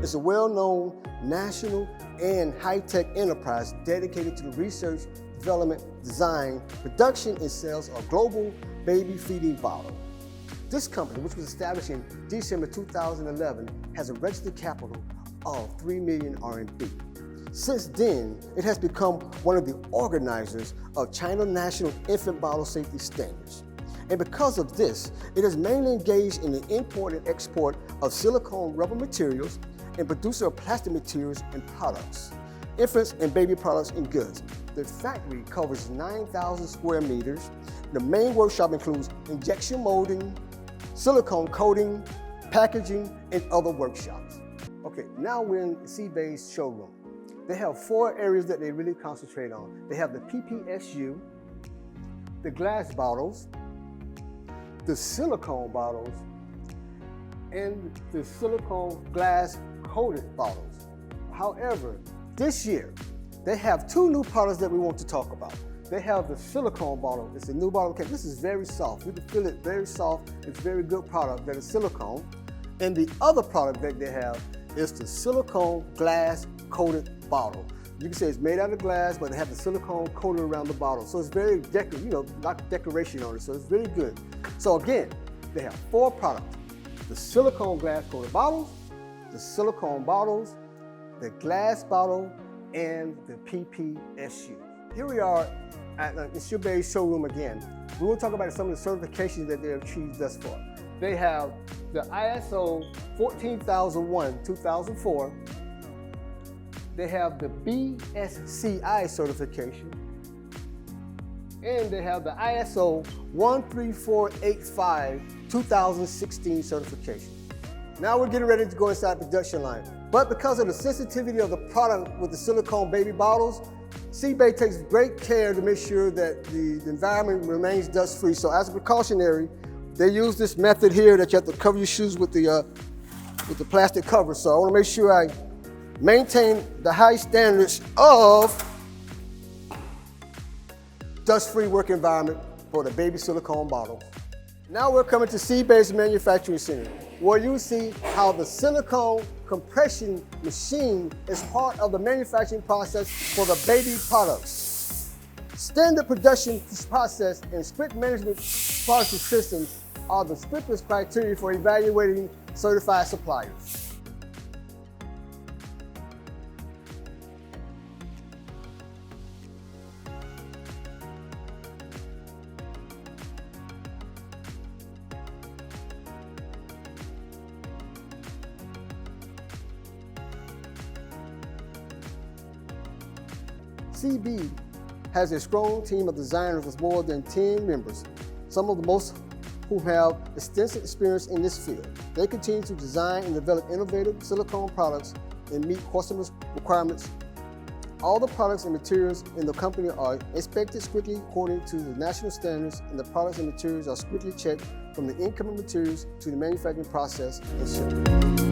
is a well-known national and high-tech enterprise dedicated to the research, development, design, production, and sales of global baby feeding bottle. This company, which was established in December 2011, has a registered capital of 3 million RMB. Since then, it has become one of the organizers of China National Infant Bottle Safety Standards. And because of this, it is mainly engaged in the import and export of silicone rubber materials and producer of plastic materials and products, infants and baby products and goods. The factory covers 9,000 square meters. The main workshop includes injection molding, silicone coating, packaging, and other workshops. Okay, now we're in Cibay's showroom. They have 4 areas that they really concentrate on. They have the PPSU, the glass bottles, the silicone bottles, and the silicone glass coated bottles. However, this year, they have 2 new products that we want to talk about. They have the silicone bottle. It's a new bottle. Okay, this is very soft. You can feel it, very soft. It's a very good product that is silicone. And the other product that they have is the silicone glass coated bottle. You can say it's made out of glass, but they have the silicone coated around the bottle. So it's very decorative, you know, like decoration on it. So it's very good. So again, they have 4 products: the silicone glass coated bottles, the silicone bottles, the glass bottle, and the PPSU. Here we are at the Cibay showroom again. We will talk about some of the certifications that they have achieved thus far. They have the ISO 14001 2004. They have the BSCI certification, and they have the ISO 13485 2016 certification. Now we're getting ready to go inside the production line. But because of the sensitivity of the product with the silicone baby bottles, Cibay takes great care to make sure that the environment remains dust-free. So as a precautionary, they use this method here that you have to cover your shoes with the plastic cover. So I want to make sure I maintain the high standards of dust-free work environment for the baby silicone bottles. Now we're coming to Cibay's manufacturing center, where you see how the silicone compression machine is part of the manufacturing process for the baby products. Standard production process and sprint management quality systems are the strictest criteria for evaluating certified suppliers. CB has a strong team of designers with more than 10 members, some of the most who have extensive experience in this field. They continue to design and develop innovative silicone products and meet customers' requirements. All the products and materials in the company are inspected strictly according to the national standards, and the products and materials are strictly checked from the incoming materials to the manufacturing process and shipping.